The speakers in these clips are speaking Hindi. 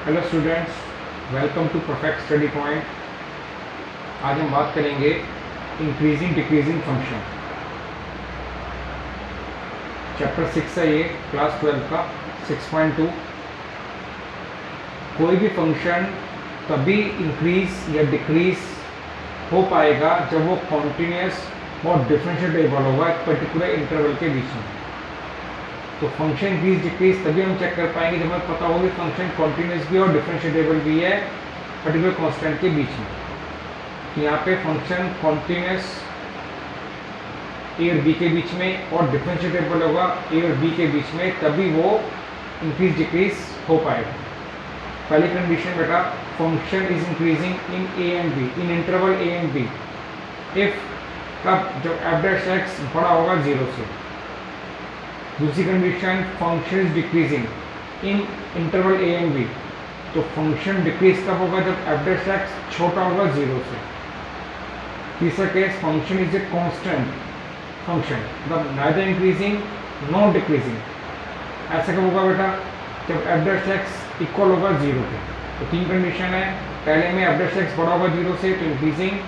Hello students, welcome to Perfect Study Point. आज हम बात करेंगे इंक्रीजिंग डिक्रीजिंग फंक्शन। चैप्टर 6 है ये, क्लास 12 का 6.2। कोई भी फंक्शन तभी इंक्रीज या डिक्रीज हो पाएगा जब वो कॉन्टिन्यूस और डिफरेंशिएबल होगा एक पर्टिकुलर इंटरवल के बीच में। तो फंक्शन इंक्रीज डिक्रीज तभी हम चेक कर पाएंगे जब हमें पता होगा फंक्शन कॉन्टिन्यूस भी और डिफरेंशिएबल भी है पर्टिकुलर कांस्टेंट के बीच में। तो यहाँ पे फंक्शन कॉन्टिन्यूस ए और बी के बीच में और डिफरेंशिएबल होगा ए और बी के बीच में, तभी वो इंक्रीज डिक्रीज हो पाएगा। पहली कंडीशन बेटा, function is increasing in A and B, in interval A and B if, कब, जब एफ डैश एक्स बड़ा होगा 0 से। दूसरी condition, function is decreasing in interval A and B, तो फंक्शन डिक्रीज कब होगा, जब एफ डैश एक्स छोटा होगा 0 से। तीसरा case, function is a constant function, मतलब नाइदर इंक्रीजिंग नॉट डिक्रीजिंग। ऐसा कब होगा बेटा, जब एफ डैश एक्स इक्वल होगा 0 के। तो तीन कंडीशन है, पहले में एफ डैश एक्स बड़ा होगा 0 से तो इंक्रीजिंग,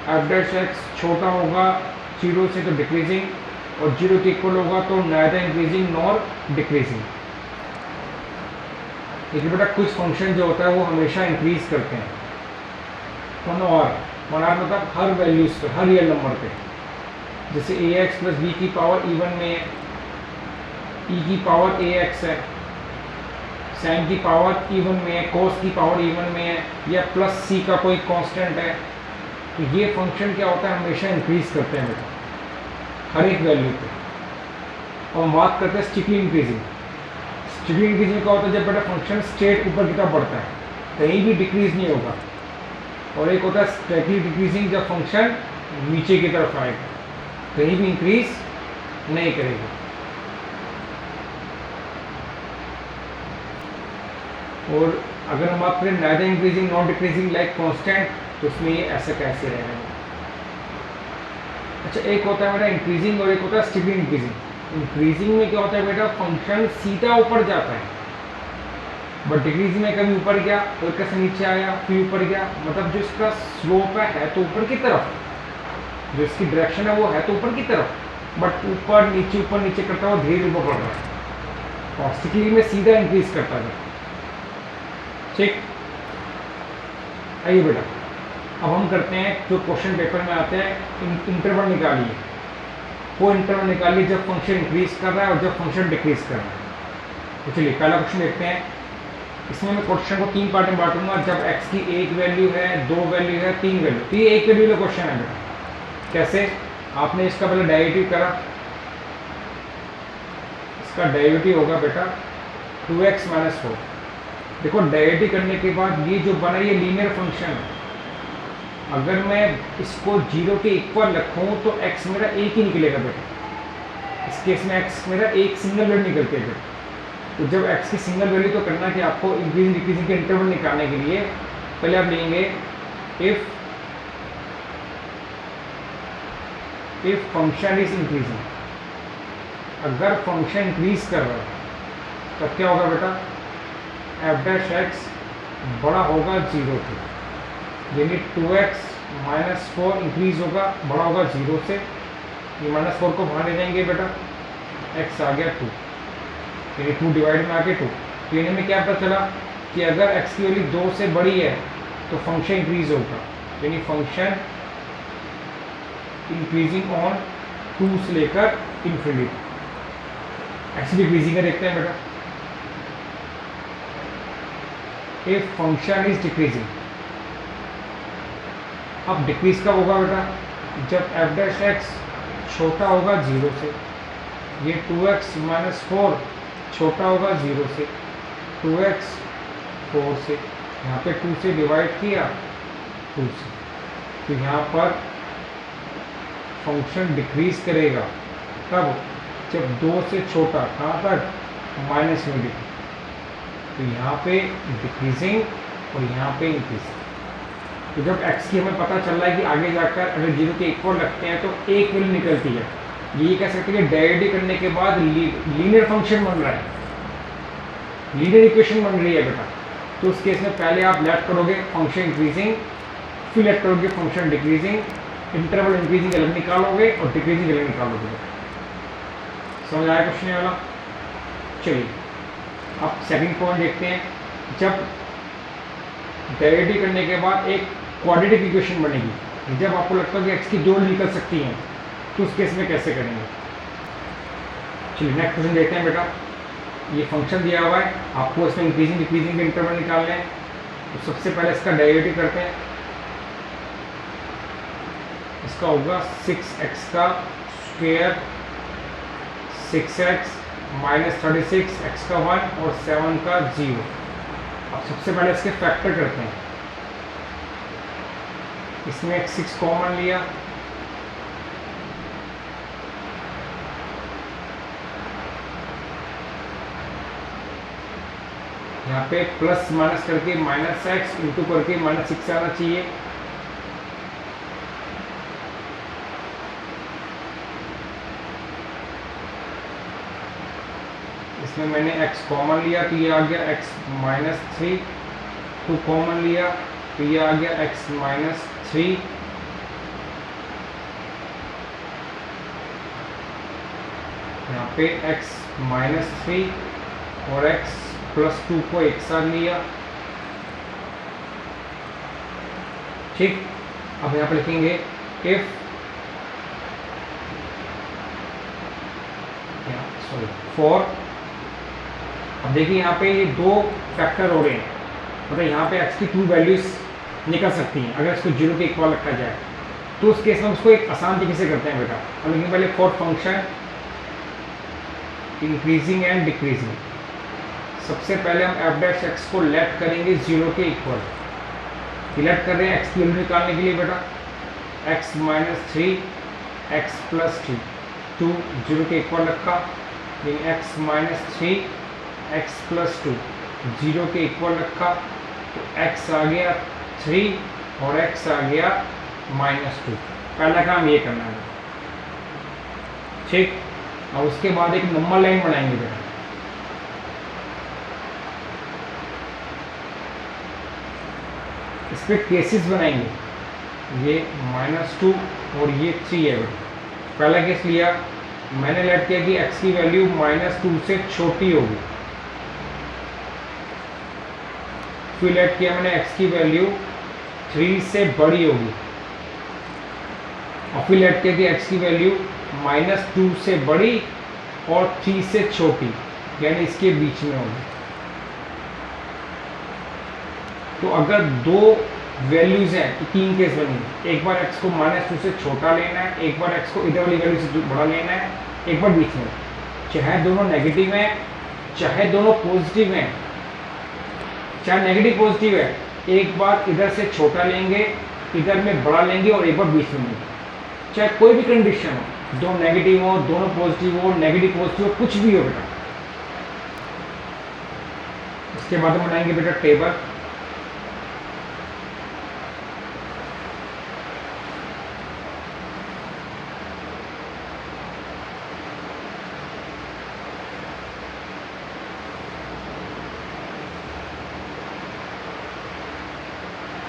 एफ डैश एक्स छोटा होगा 0 से तो डिक्रीजिंग, और 0 के इक्वल होगा तो नाइदर इंक्रीजिंग नॉर डिक्रीजिंग। लेकिन बेटा कुछ फंक्शन जो होता है वो हमेशा इंक्रीज करते हैं, वन आर मतलब हर वैल्यूज पे, हर रियल नंबर पे। जैसे ए एक्स प्लस बी की पावर इवन में है, ई की पावर ए एक्स है, साइन की पावर इवन में है, कोस की पावर इवन में है, या प्लस सी का कोई कांस्टेंट है। तो ये फंक्शन क्या होता है, हमेशा इंक्रीज करते हैं बेटा हर एक वैल्यू पे। और हम बात करते हैं स्ट्रिक्टली इंक्रीजिंग। स्ट्रिक्टली इंक्रीजिंग क्या होता है, जब बेटा फंक्शन स्ट्रेट ऊपर की तरफ बढ़ता है, कहीं भी डिक्रीज नहीं होगा। और एक होता है स्ट्रिक्टली डिक्रीजिंग, जब फंक्शन नीचे की तरफ आएगा, कहीं भी इंक्रीज नहीं करेगा। और अगर हम बात करें neither increasing not decreasing like constant, तो उसमें ये ऐसा कैसे रहेगा। अच्छा, एक होता है बेटा इंक्रीजिंग और एक होता है स्ट्रिक्टली इंक्रीजिंग। इंक्रीजिंग में क्या होता है बेटा, फंक्शन सीधा ऊपर जाता है, बट डिक्रीजिंग में कभी ऊपर गया, फिर कैसे नीचे आया, फिर ऊपर गया। मतलब जो इसका स्लोप है तो ऊपर की तरफ, जो इसकी डायरेक्शन है वो है तो ऊपर की तरफ, बट ऊपर नीचे करता हुआ धीरे ऊपर बढ़ रहा है। और स्ट्रिक्टली में सीधा इंक्रीज करता है। ठीक, आइए बेटा अब हम करते हैं जो क्वेश्चन पेपर में आते हैं, इंटरवल निकालिए। वो इंटरवल निकालिए जब फंक्शन इंक्रीज कर रहा है और जब फंक्शन डिक्रीज कर रहा है। तो चलिए पहला क्वेश्चन देखते हैं। इसमें मैं क्वेश्चन को 3 पार्ट में बांटूंगा। जब x की 1 वैल्यू है, 2 वैल्यू है, 3 वैल्यू, तो ये 1 वैल्यू का क्वेश्चन है बेटा। कैसे, आपने इसका पहले डेरिवेटिव करा, इसका डेरिवेटिव होगा बेटा 2x - 4। देखो डेरिवेटिव करने के बाद ये जो बना ये लीनियर फंक्शन है। अगर मैं इसको 0 के इक्वल रखूं तो x मेरा एक ही निकलेगा बेटा। इस केस में x मेरा एक सिंगल वैल्यू निकलती है बेटा। तो जब x की सिंगल वैल्यू तो करना कि आपको इंक्रीजिंग डिक्रीजिंग के इंटरवल निकालने के लिए पहले आप लेंगे इफ फंक्शन इज इंक्रीजिंग। अगर फंक्शन इंक्रीज कर रहा है तब क्या होगा बेटा, एफ डैश एक्स बड़ा होगा 0 से, यानी 2x - 4 इंक्रीज होगा, बड़ा होगा 0 से। ये -4 को बाहर ले जाएंगे बेटा, x आ गया 2, यानी 2 डिवाइड में आ गया 2। तो यानी में क्या पता चला कि अगर x की वैल्यू 2 से बड़ी है तो फंक्शन इंक्रीज होगा, यानी फंक्शन इंक्रीजिंग ऑन 2 से लेकर इन्फिनिटी। x डिक्रीजिंग का देखते हैं बेटा। इफ फंक्शन इज डिक्रीजिंग, अब डिक्रीज कब होगा बेटा, जब एफ डैश एक्स छोटा होगा 0 से। ये 2x - 4 छोटा होगा 0 से, 2x 4 से, यहाँ पे 2 से डिवाइड किया 2 से। तो यहाँ पर फंक्शन डिक्रीज करेगा कब, जब 2 से छोटा, कहाँ तक, -में। तो यहाँ पे डिक्रीजिंग और यहाँ पे इंक्रीजिंग। तो जब x की हमें पता चल रहा है कि आगे जाकर अगर 0 के इक्वल रखते हैं तो एक वैल्यू निकलती है, ये कह सकते हैं कि डेरिवेटिव करने के बाद लीनियर फंक्शन बन रहा है, लीनियर इक्वेशन बन रही है बेटा। तो उस केस में पहले आप लेट करोगे फंक्शन इंक्रीजिंग, फिर लेट करोगे फंक्शन डिक्रीजिंग, इंटरवल इंक्रीजिंग अलग निकालोगे और डिक्रीजिंग अलग निकालोगे। समझ आया क्वेश्चन ये वाला? चलिए अब सेकंड पॉइंट देखते हैं। जब डेरिवेटिव करने के बाद एक क्वाड्रेटिक इक्वेशन बनेगी, जब आपको लगता है कि एक्स की दो निकल सकती हैं, तो उस केस में कैसे करेंगे? चलिए नेक्स्ट क्वेश्चन देखते हैं बेटा। ये फंक्शन दिया हुआ है, आपको इसमें इंक्रीजिंग डिक्रीजिंग के इंटरवल निकालने हैं। तो सबसे पहले इसका डेरिवेटिव करते हैं। इसका होगा 6x का स्क्वायर 6x माइनस 36 x का 1 और 7 का 0। अब सबसे पहले इसके फैक्टर करते हैं। इसमें एक 6 कॉमन लिया, यहाँ पे प्लस माइनस करके माइनस एक्स इंटू करके माइनस 6 आना चाहिए। इसमें मैंने x कॉमन लिया तो ये आ गया x माइनस 3, 2 कॉमन लिया तो ये आ गया x माइनस 3, यहाँ पे x माइनस 3 और x प्लस 2 को एक साथ लिया। ठीक, अब यहाँ पे लिखेंगे इफ फॉर। अब देखिए यहाँ पे ये दो फैक्टर हो रहे हैं, मतलब यहाँ पे x की 2 वैल्यूज निकल सकती हैं अगर इसको 0 के इक्वल रखा जाए। तो उस केस में उसको एक आसान तरीके से करते हैं बेटा। हम लिखेंगे पहले for function increasing and decreasing. सबसे पहले हम एफ डैश एक्स को लेट करेंगे 0 के इक्वल। लेट कर रहे हैं एक्स की वैल्यू निकालने के लिए बेटा। x माइनस 3 x प्लस 2 0 के इक्वल रखा, लेकिन x माइनस 3 x प्लस 2 0 के इक्वल रखा, तो x आ गया 3 और x आ गया माइनस 2। पहला काम ये करना है। ठीक, और उसके बाद एक नंबर लाइन बनाएंगे बेटा। इस पे केसेस बनाएंगे, ये -2 और ये 3 है बेटा। पहला केस लिया, मैंने लेट किया कि x की वैल्यू -2 से छोटी होगी। फिर लेट किया मैंने x की वैल्यू 3 से बड़ी होगी, और फिर लेट किया कि x की वैल्यू -2 से बड़ी और 3 से छोटी, यानी इसके बीच में होगी। तो अगर दो वैल्यूज हैं तो 3 केस बनेंगे। एक बार x को -2 से छोटा लेना है, एक बार x को इधर वाली वैल्यू से बड़ा लेना है, एक बार बीच में। चाहे दोनों नेगेटिव हैं, चाहे दोनों पॉजिटिव हैं, चाहे नेगेटिव पॉजिटिव है, एक बार इधर से छोटा लेंगे, इधर में बड़ा लेंगे और एक बार बीच में लेंगे। चाहे कोई भी कंडीशन हो, दोनों नेगेटिव हो, दोनों पॉजिटिव हो, नेगेटिव पॉजिटिव हो, कुछ भी हो बेटा। उसके बाद हम बनाएंगे बेटा टेबल।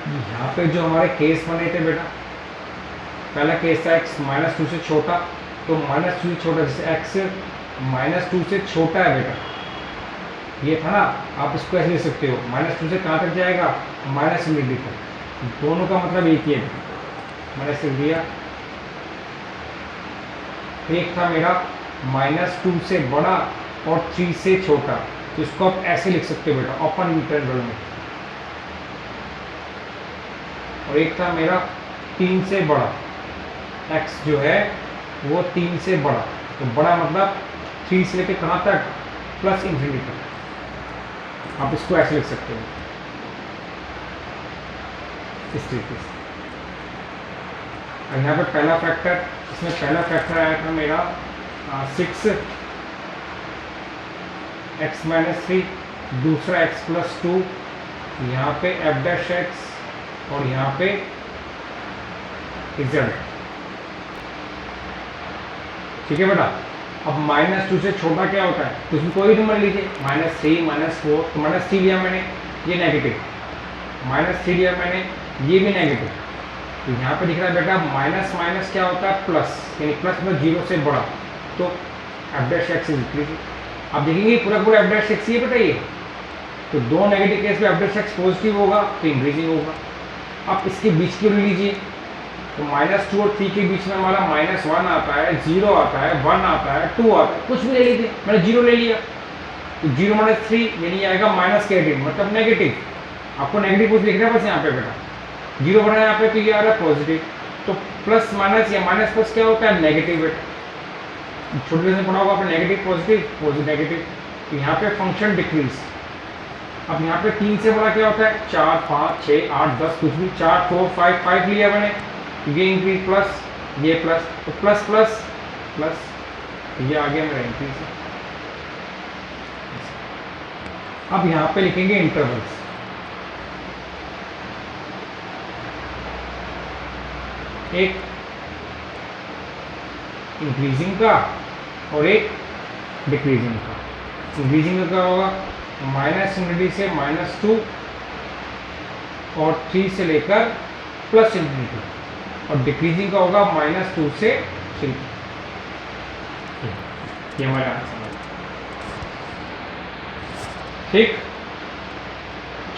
यहाँ पे जो हमारे केस बने थे बेटा, पहला केस था x -2 से छोटा, तो -2 से छोटा, जैसे x -2 से छोटा है बेटा, ये था ना। आप इसको ऐसे लिख सकते हो, -2 से कहाँ तक जाएगा, -∞ तक। दोनों का मतलब एक ही है, मैंने ऐसे दिया। एक था मेरा -2 से बड़ा और 3 से छोटा, तो इसको आप ऐसे लिख सकते हो बेटा, ओपन इंटरवल में। और एक था मेरा 3 से बड़ा, x जो है वो 3 से बड़ा, तो बड़ा मतलब 3 से लेकर कहाँ तक, +∞ तक। आप इसको ऐसे लिख सकते हो इस तरीके से। और यहाँ पे पहला फैक्टर, इसमें पहला फैक्टर आया था मेरा 6 x माइनस 3, दूसरा x प्लस 2, यहाँ पे f डैश x और यहाँ पे z। ठीक है बेटा। अब -2 से छोटा क्या होता है, तो इसमें कोई नंबर लीजिए, -3 -4, तो -3 लिया मैंने, ये नेगेटिव, -3 लिया मैंने, ये भी नेगेटिव। तो यहाँ पे दिख रहा है बेटा माइनस माइनस क्या होता है प्लस, यानी प्लस में 0 से बड़ा, तो F dash x is increasing. आप देखेंगे पूरा पूरा एफ डैश एक्स ही है बेटा ये, तो दो नेगेटिव केस में एफ डैश एक्स पॉजिटिव होगा तो इंक्रीजिंग होगा। आप इसके बीच की ले लीजिए, तो -2 और 3 के बीच में हमारा -1 आता है, 0 आता है, 1 आता है, 2 आता है, कुछ भी ले लीजिए, मैंने 0 ले लिया, तो 0 - 3 यानी आएगा माइनस के 18 मतलब नेगेटिव। आपको नेगेटिव कुछ लिखना है बस यहाँ पे बेटा, 0 बना यहाँ पे तो ये आ रहा है पॉजिटिव, तो प्लस माइनस या माइनस प्लस क्या होता है नेगेटिव बेटा। छोटे से पढ़ा होगा आपने नेगेटिव पॉजिटिव पॉजिटिव नेगेटिव, तो यहाँ पे फंक्शन डिक्रीज। अब यहाँ पे 3 से बड़ा क्या होता है 4, 5, 6, 8, 10 कुछ भी, 4, 4, 5, 5 लिया मैंने, ये इंक्रीज प्लस, ये प्लस, तो प्लस प्लस प्लस, ये आ गया मेरा इंक्रीज। अब यहाँ पे लिखेंगे इंटरवल्स, एक इंक्रीजिंग का और एक डिक्रीजिंग का। इंक्रीजिंग का क्या होगा -∞ से -2 और 3 से लेकर +∞, और डिक्रीजिंग का होगा -2 से 3। ये हमारा आंसर है, ठीक।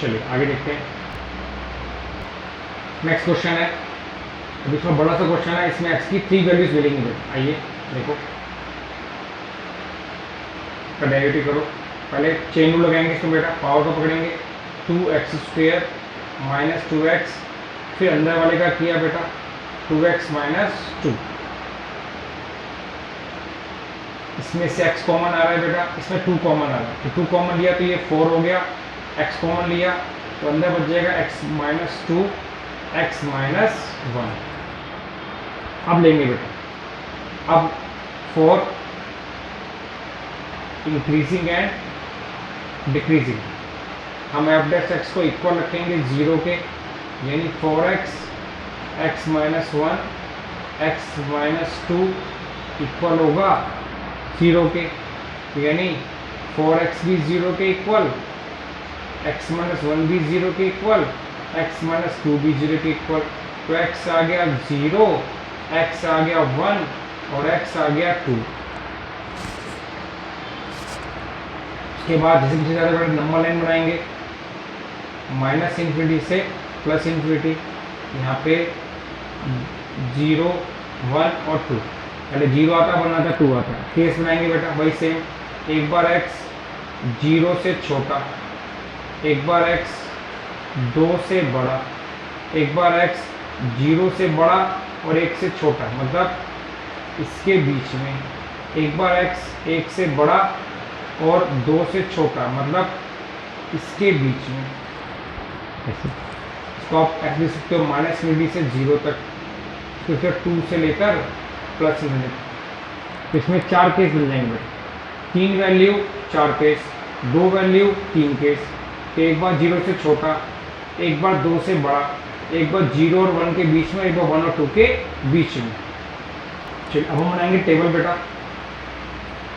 चलिए आगे देखते हैं। नेक्स्ट क्वेश्चन है, अब इसमें बड़ा सा क्वेश्चन है, इसमें x की 3 वैल्यूज मिलेंगी। आइए देखो, का डेरिवेटिव करो। पहले चेन रूल लगाएंगे इसमें बेटा, पावर को पकड़ेंगे, 2x² - 2x, फिर अंदर वाले का किया बेटा 2x - 2, इसमें से x कॉमन आ रहा है बेटा, इसमें 2 कॉमन आ रहा है, तो 2 कॉमन लिया तो ये 4 हो गया, x कॉमन लिया तो अंदर बच जाएगा x - 2, x - 1। अब लेंगे बेटा, अब 4 इंक्रीजिंग एंड डिक्रीजिंग, हम एफ डैश एक्स को इक्वल रखेंगे 0 के, यानी 4x, x - 1, x - 2 इक्वल होगा 0 के, यानी 4x भी 0 के इक्वल, x - 1 भी 0 के इक्वल, x - 2 भी 0 के इक्वल, तो x आ गया 0, x आ गया 1 और x आ गया 2। उसके बाद जैसे पीछे ज़्यादा बड़े नंबर लाइन बनाएंगे, -∞ से +∞, यहाँ पे 0, 1 और 2, पहले 0 आता है 1 आता है 2 आता है। केस बनाएंगे बेटा वही सेम, एक बार x 0 से छोटा, एक बार x 2 से बड़ा, एक बार x 0 से बड़ा और 1 से छोटा, मतलब इसके बीच में, एक बार x 1 से बड़ा और 2 से छोटा, मतलब इसके बीच में। इसको आप ऐसे लिख सकते हो -∞ से 0 तक, फिर 2 से लेकर +∞। तो इसमें 4 केस मिल जाएंगे, 3 वैल्यू 4 केस, 2 वैल्यू 3 केस, तो एक बार 0 से छोटा, एक बार 2 से बड़ा, एक बार 0 और 1 के बीच में, एक बार 1 और 2 के बीच में। चलिए अब हम बनाएंगे टेबल बेटा।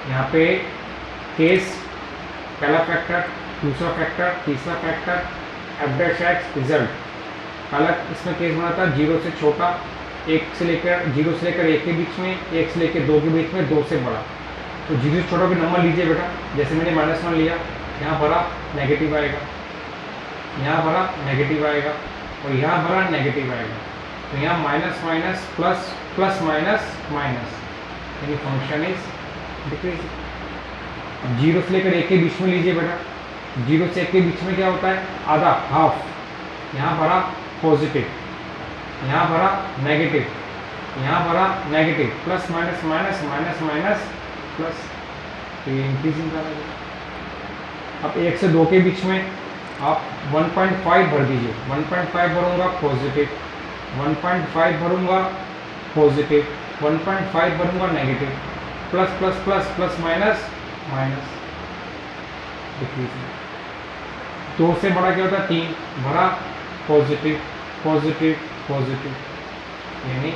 यहाँ पे केस, पहला फैक्टर, दूसरा फैक्टर, तीसरा factor, F dash x result. पहला इसमें केस बना था 0 से छोटा, 1 से लेकर 0 से लेकर 1 के बीच में, 1 से लेकर 2 के बीच में, 2 से बड़ा। तो 0 से छोटा के नंबर लीजिए बेटा, जैसे मैंने -1 लिया, यहाँ भरा नेगेटिव आएगा, यहाँ भरा नेगेटिव आएगा और यहाँ भरा नेगेटिव आएगा, तो यहाँ minus minus plus, plus minus minus, यानी फंक्शन इज डिक्रीजिंग। अब 0 से लेकर 1 के बीच में लीजिए बेटा, 0 से 1 के बीच में क्या होता है आधा, हाफ, यहाँ भरा पॉजिटिव, यहाँ भरा नेगेटिव, यहाँ भरा negative, plus minus minus minus minus plus, तो ये इंक्रीजिंग का है। अब 1 से 2 के बीच में आप 1.5 भर दीजिए, 1.5 भरूंगा पॉजिटिव, 1.5 भरूंगा पॉजिटिव, 1.5 भरूंगा negative, plus plus plus plus minus minus, decreasing. 2 से बड़ा क्या होता है 3, भरा पॉजिटिव पॉजिटिव पॉजिटिव, यानी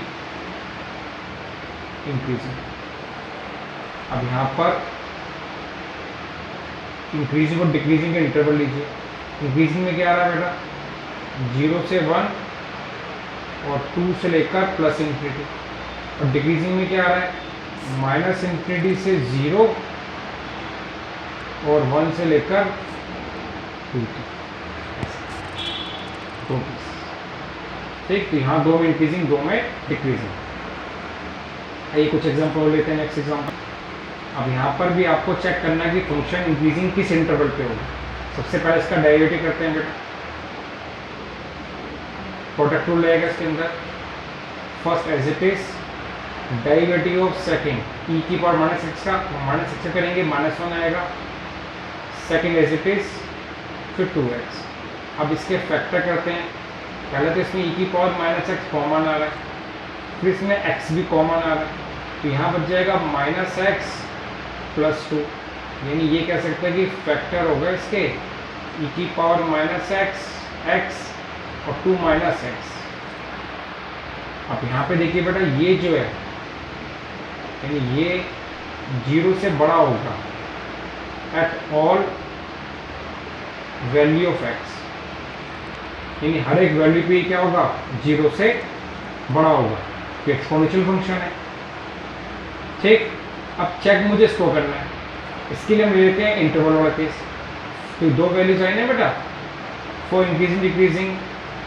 इंक्रीजिंग। अब यहाँ पर इंक्रीजिंग और डिक्रीजिंग का इंटरवल लीजिए, इंक्रीजिंग में क्या आ रहा है बेटा, 0 से 1 और 2 से लेकर प्लस इन्फिनिटी, और डिक्रीजिंग में क्या आ रहा है, माइनस इन्फिनिटी से 0 और 1 से लेकर 2 तक। ठीक, तो यहाँ 2 में इंक्रीजिंग, 2 में डिक्रीजिंग। आइए कुछ एग्जांपल लेते हैं। नेक्स्ट एग्जांपल, अब यहाँ पर भी आपको चेक करना है कि फंक्शन इंक्रीजिंग किस इंटरवल पे होगा। सबसे पहले इसका डेरिवेटिव करते हैं बेटा, प्रोडक्ट रूल लगेगा इसके अंदर। First as it is derivative of second e की पावर माइनस एक्स का, माइनस एक्स से करेंगे -1 आएगा, सेकंड एज इट इज, फिर 2x। अब इसके फैक्टर करते हैं। पहले तो इसमें ई की पावर माइनस एक्स कॉमन आ रहा है, फिर इसमें x भी कॉमन आ रहा है, तो यहाँ बच जाएगा -x + 2, यानी ये कह सकते हैं कि फैक्टर होगा इसके ई की पावर -x, x और 2 -x। अब यहाँ पे देखिए बेटा, ये जो है यानी ये 0 से बड़ा होगा at all value of x, यानी हर एक वैल्यू पे क्या होगा, 0 से बड़ा होगा, ये एक्सपोनेंशियल फंक्शन है। ठीक, अब चेक मुझे इसको करना है, इसके लिए हम लेते हैं इंटरवल वाला केस। तो 2 वैल्यूज आई ना बेटा, फॉर इंक्रीजिंग डिक्रीजिंग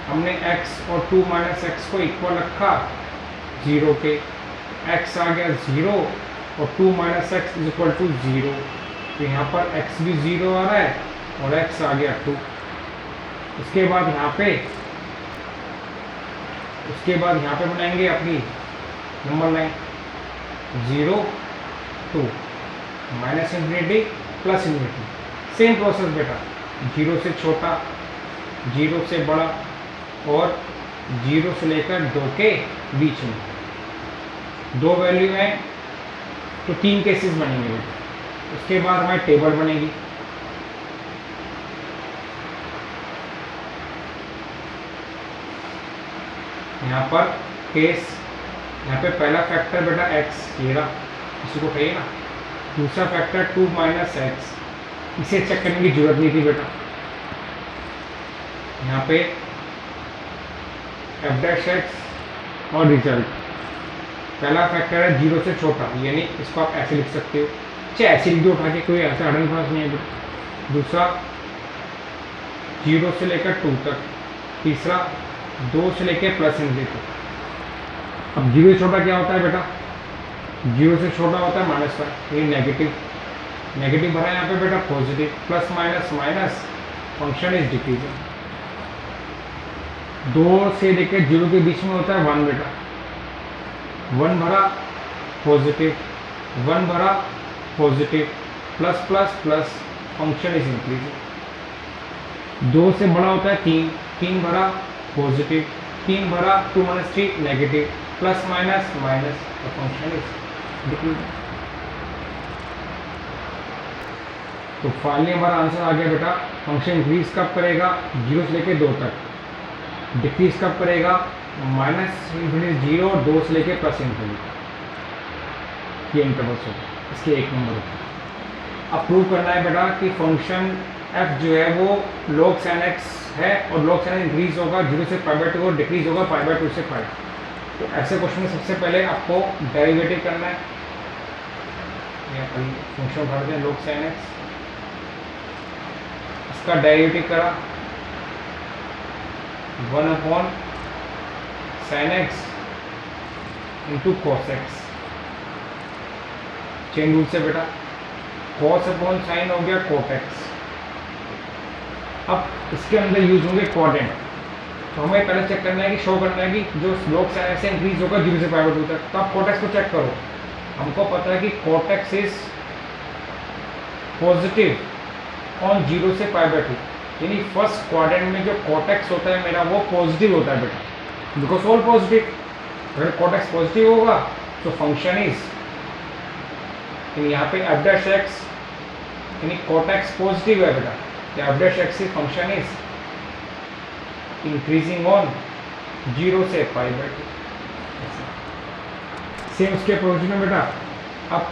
हमने x और 2 -x को इक्वल रखा 0 के, x आ गया 0 और 2 -x = 0, तो यहाँ पर x भी 0 आ रहा है और x आ गया 2। उसके बाद यहाँ पे बनाएंगे अपनी नंबर लाइन 0 2 -∞ +∞। सेम प्रोसेस बेटा, 0 से छोटा, 0 से बड़ा और 0 से लेकर 2 के बीच में 2 वैल्यू है, तो 3 केसेस बनेंगे बेटा। उसके बाद हमारी टेबल बनेगी। यहाँ पर केस, यहाँ पे पहला फैक्टर बेटा x, ये रहा, इसी को कहिए ना। दूसरा फैक्टर 2 -x, इसे चेक करने की जरूरत नहीं थी बेटा। यहाँ पे f' और रिजल्ट, पहला फैक्टर है 0 से छोटा, यानी इसको आप ऐसे लिख सकते हो, चाहे ऐसे लिख दो उठा के, कोई ऐसा अड़न फास नहीं है बेटा। दूसरा 0 से लेकर 2 तक, तीसरा 2 से लेकर +∞ तक। अब 0 से छोटा क्या होता है बेटा, 0 से छोटा होता है -1, ये नेगेटिव भरा है यहाँ पे बेटा, positive, plus minus minus, function is decreasing. 2 से लेकर 0 के बीच में होता है 1 बेटा, 1 भरा पॉजिटिव, 1 भरा positive, plus plus plus, function is increasing. 2 से बड़ा होता है 3, 3 भरा पॉजिटिव, 3 भरा 2 - 3 नेगेटिव, प्लस माइनस माइनस, तो फंक्शन इज डिक्रीजिंग। तो फाइनली हमारा आंसर आ गया बेटा, फंक्शन इंक्रीज कब करेगा, 0 से लेकर 2 तक, डिक्रीज कब करेगा, -∞0 और 2 से लेकर +∞, ये इंटरवल्स होगा, इसके 1 नंबर होगा। अब प्रूव करना है बेटा कि फंक्शन f जो है वो log sin x है, और log sin x इंक्रीज होगा 0 से π/2 और डिक्रीज होगा π/2 से π। तो ऐसे क्वेश्चन में सबसे पहले आपको डेरिवेटिव करना है, फंक्शन उठाते हैं log sin x, इसका डेरिवेटिव करा 1/sin x × cos x, chain rule से बेटा, cos/sin हो गया cot x। अब इसके अंदर यूज होंगे क्वाड्रेंट, तो हमें पहले चेक करना है कि शो करना है कि जो log sin x से इंक्रीज होगा 0 से π/2 तक, तो आप cot x को चेक करो। हमको पता है कि cot x is positive on 0 से π/2, यानी फर्स्ट क्वाड्रेंट में जो cot x होता है मेरा वो पॉजिटिव होता है बेटा, बिकॉज ऑल पॉजिटिव। अगर cot x पॉजिटिव होगा तो फंक्शन इज, यहाँ पे f'(x) यानी cot x पॉजिटिव है बेटा, f'(x) की फंक्शन इज इंक्रीजिंग ऑन 0 से π/2। सेम उसके अप्रोच में बेटा, अब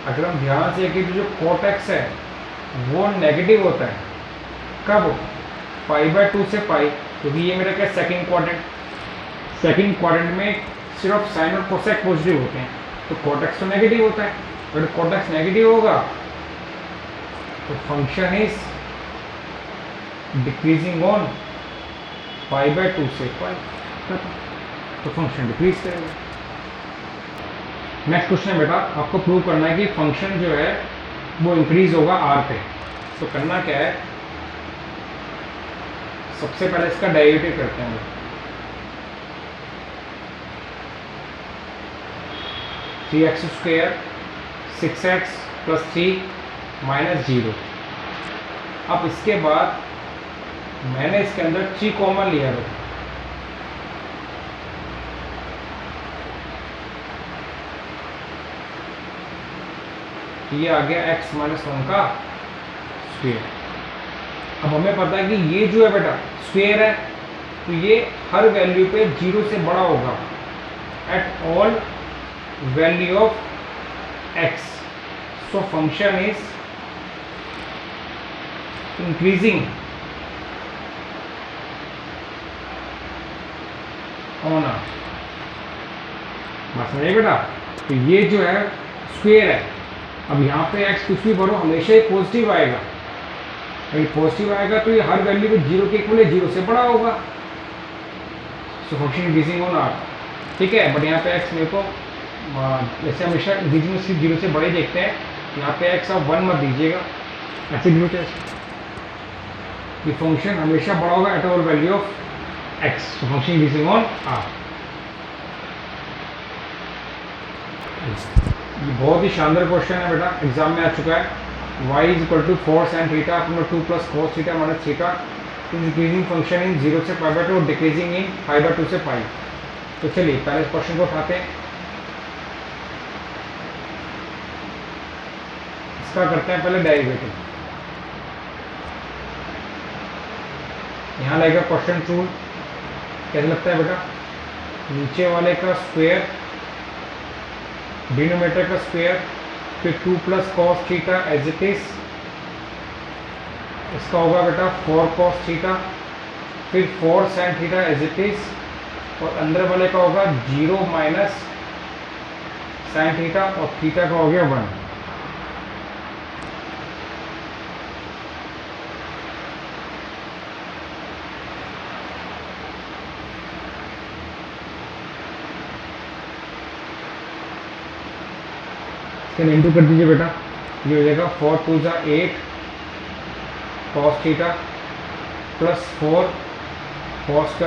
अगर हम ध्यान से कि जो cot x है वो नेगेटिव होता है। कब? π/2 से पाई, क्योंकि ये मेरा क्या सेकंड क्वाड्रेंट में सिर्फ साइन और कोसेक पॉजिटिव होते हैं, तो कॉटेक्स तो नेगेटिव होता है। अगर कॉटेक्स नेगेटिव होगा तो फंक्शन इज डिक्रीजिंग ऑन π/2 से पाई, तो फंक्शन डिक्रीज करेगा। नेक्स्ट क्वेश्चन है बेटा, आपको प्रूव करना है कि फंक्शन जो है वो इंक्रीज होगा r पे। तो करना क्या है, सबसे पहले इसका डेरिवेटिव करते हैं। 3x² 6x + 3 - 0। अब इसके बाद मैंने इसके अंदर 3 कॉमन लिया है, ये आ गया x - 1 का स्क्वायर। अब हमें पता है कि ये जो है बेटा स्क्वायर है, तो ये हर वैल्यू पे 0 से बड़ा होगा, at all value of x। So function is increasing on r। बात समझिए बेटा, तो ये जो है स्क्वायर है। अब यहाँ पे x कुछ भी भरो हमेशा ही पॉजिटिव आएगा, अगर पॉजिटिव आएगा तो ये हर वैल्यू पे 0 के इक्वल है, 0 से बड़ा होगा। So function increasing on r, ठीक है। बट यहाँ पे x मेरे को जैसे हमेशा इंक्रीजिंग में सिर्फ 0 से बड़े देखते हैं, यहाँ पे x आप 1 मत दीजिएगा, ऐसे लिमिट है। ये फंक्शन हमेशा बड़ा होगा at all value of x। So function increasing on r। ये बहुत ही शानदार क्वेश्चन है बेटा, एग्जाम में आ चुका है। y = 4 sin θ upon 2 + cos θ - θ is increasing function in 0 से π/2 और डिक्रीजिंग इन π/2 से पाई। तो चलिए पहले इस क्वेश्चन को उठाते हैं, इसका करते हैं पहले डेरिवेटिव। यहाँ लगेगा क्वेश्चन रूल, कैसे लगता है बेटा, नीचे वाले का स्क्वायर, डिनोमिनेटर का स्क्वायर, फिर 2 + cos θ एज इट इज, इसका होगा बेटा 4 cos θ, फिर 4 sin θ एज इट इज, और अंदर वाले का होगा 0 - sin θ और θ का हो गया 1। इसके इंटू कर दीजिए बेटा, ये हो जाएगा 4 × 2 = 8 cos θ + 4 cos θ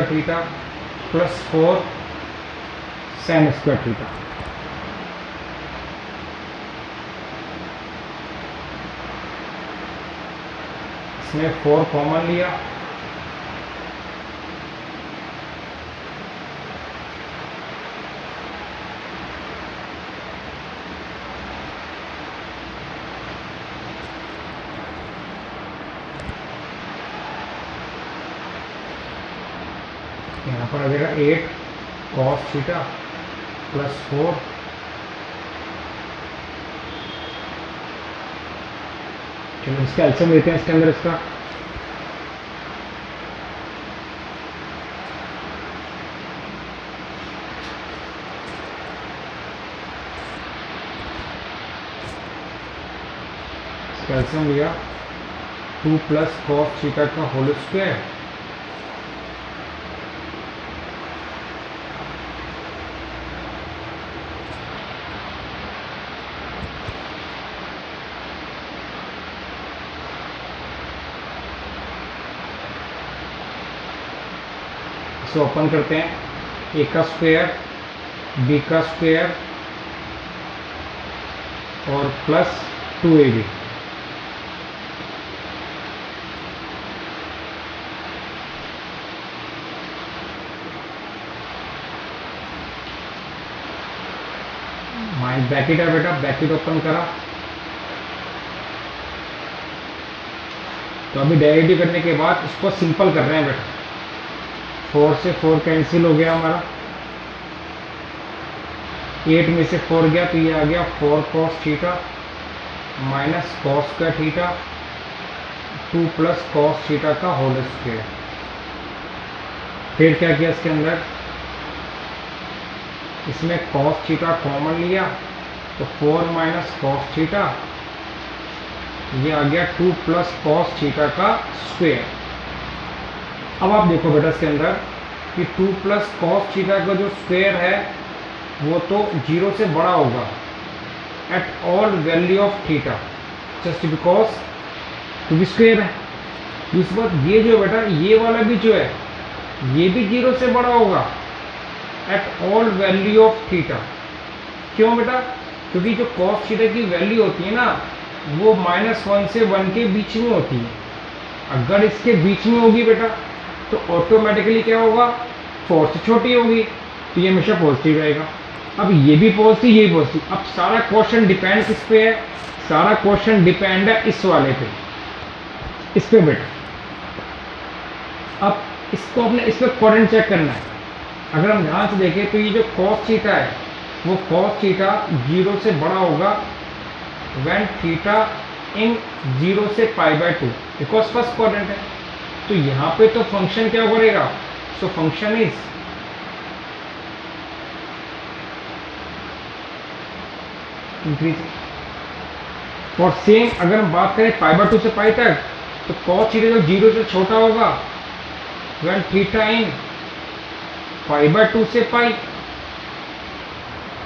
+ 4 sin θ। इसमें 4 कॉमन लिया, यहाँ पर आ जाएगा 8 cos θ + 4 चलो इसका एल्सियम लेते हैं इसके अंदर। इसका एल्सियम लिया 2 + cos θ का होल स्क्वायर, इसे ओपन करते हैं, a का स्क्वायर, b का स्क्वायर और प्लस 2ab। ब्रैकेट है बेटा, ब्रैकेट ओपन करा, तो अभी डेरिवेटिव करने के बाद इसको सिंपल कर रहे हैं बेटा। 4 से 4 कैंसिल हो गया हमारा, 8 में से 4 गया तो ये आ गया 4 cos θ - cos² θ 2 plus cos theta का होल स्क्वायर। फिर क्या किया इसके अंदर, इसमें कॉस थीटा कॉमन लिया तो 4 माइनस कॉस थीटा, ये आ गया 2 प्लस कॉस थीटा का स्क्वायर। अब आप देखो बेटा इसके अंदर कि 2 प्लस कॉस थीटा का जो स्क्वायर है वो तो 0 से बड़ा होगा at all value of theta, just because क्योंकि स्क्वायर है। दूसरी बात ये जो बेटा ये वाला भी जो है ये भी 0 से बड़ा होगा at all value of theta. क्यों बेटा, क्योंकि जो कॉस थीटा की वैल्यू होती है ना वो -1 से 1 के बीच में होती है। अगर इसके बीच में होगी बेटा तो ऑटोमेटिकली क्या होगा, 4 से छोटी होगी, तो ये हमेशा पॉजिटिव रहेगा। अब ये भी पॉजिटिव, ये भी पॉजिटिव। अब सारा क्वेश्चन डिपेंड किस पे है, सारा क्वेश्चन डिपेंड है इस वाले पे, इस पे बेटा। अब इसको अपने इस पे कोऑर्डिनेट चेक करना है। अगर हम ध्यान से देखें तो ये जो कॉस थीटा है वो कॉस थीटा 0 से बड़ा होगा व्हेन थीटा इन 0 से π/2, बिकॉज फर्स्ट क्वाड्रेंट है। तो यहाँ पे तो फंक्शन क्या करेगा, सो फंक्शन इज इंक्रीज। और सेम अगर हम बात करें π/2 से π तक, तो कॉस थीटा जो 0 से छोटा होगा व्हेन थीटा इन π/2 से π,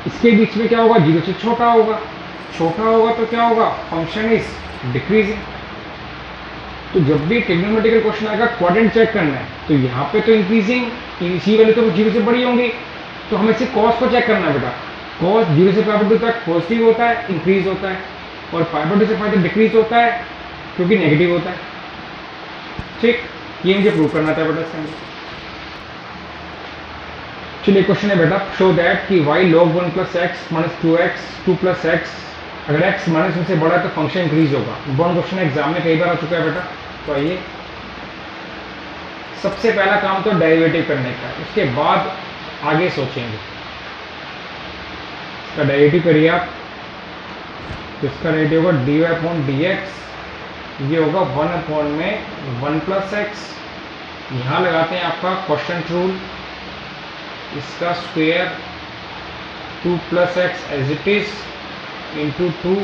इसके बीच में क्या होगा, 0 से छोटा होगा। छोटा होगा तो क्या होगा, फंक्शन इज डिक्रीजिंग। तो जब भी ट्रिग्नोमेट्रिकल क्वेश्चन आएगा क्वाड्रेंट चेक करना है, तो यहाँ पे तो इंक्रीजिंग, इसी वाले तो 0 से बड़ी होंगी, तो हमें सिर्फ कॉस को चेक करना है बेटा। कॉस 0 से π/2 तक पॉजिटिव होता है, इंक्रीज होता है, और π/2 से π तक डिक्रीज होता है क्योंकि नेगेटिव होता है। ठीक, ये मुझे प्रूव करना था बेटा इसके अंदर। चलिए क्वेश्चन है बेटा, शो दैट कि y log 1 plus x minus 2x 2 plus x, अगर x माइनस 1 से बड़ा है तो फंक्शन इंक्रीज होगा। इंपॉर्टेंट क्वेश्चन एग्जाम में कई बार आ चुका है बेटा। तो आइए, सबसे पहला काम तो डेरिवेटिव करने का, उसके बाद आगे सोचेंगे। इसका डेरिवेटिव करिए आप, तो इसका डेरिवेटिव होगा dy/dx, ये होगा 1/1 प्लस एक्स। यहाँ लगाते हैं आपका क्वोशिएंट रूल, इसका square 2 plus X as it is into 2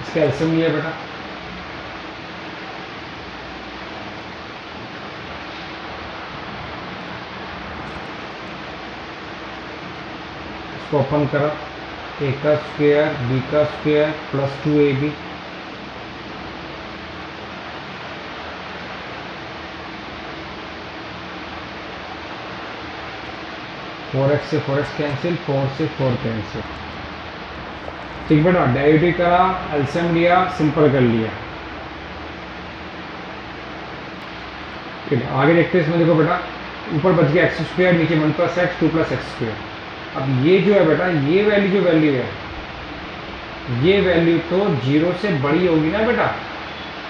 इसका एलसीएम लिया बेटा, इसको ओपन करा, ए का स्क्वायर बी का square plus 2ab, four x से 4x कैंसिल, 4 से 4 कैंसिल। ठीक बेटा, डेरिवेटिव करा, एलसीएम लिया, सिंपल कर लिया। ठीक है, आगे देखते हैं। इसमें देखो बेटा, ऊपर बच गया एक्स स्क्वायर, नीचे 1 plus x 2 plus x square. अब ये जो है बेटा, ये वैल्यू जो वैल्यू है, ये वैल्यू तो 0 से बड़ी होगी ना बेटा,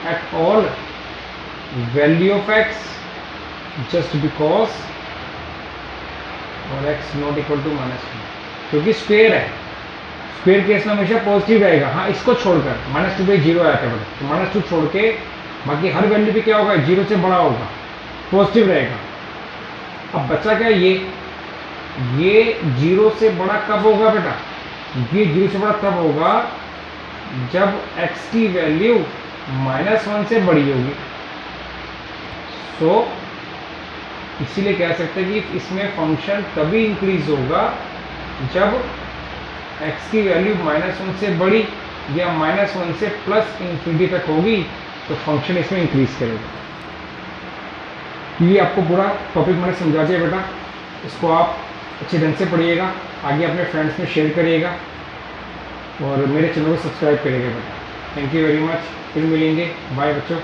at all value of x, just because और एक्स नॉट इक्वल टू -1, क्योंकि स्क्वायर है। स्क्वायर केस में हमेशा पॉजिटिव रहेगा। हाँ, इसको छोड़कर -2 पे 0 आया था बेटा, तो -2 छोड़ के बाकी हर वैल्यू पे क्या होगा, 0 से बड़ा होगा, पॉजिटिव रहेगा। अब बचा क्या, ये 0 से बड़ा कब होगा बेटा, ये 0 से बड़ा तब होगा जब x की वैल्यू -1 से बड़ी होगी। सो इसीलिए कह सकते हैं कि इसमें फंक्शन तभी इंक्रीज होगा जब x की वैल्यू -1 से बड़ी या -1 से प्लस इन्फिनिटी तक होगी, तो फंक्शन इसमें इंक्रीज करेगा। ये आपको पूरा टॉपिक मैंने समझा दिया बेटा, इसको आप अच्छे ढंग से पढ़िएगा, आगे अपने फ्रेंड्स में शेयर करिएगा और मेरे चैनल को सब्सक्राइब करिएगा बेटा। थैंक यू वेरी मच, फिर मिलेंगे, बाय बच्चों।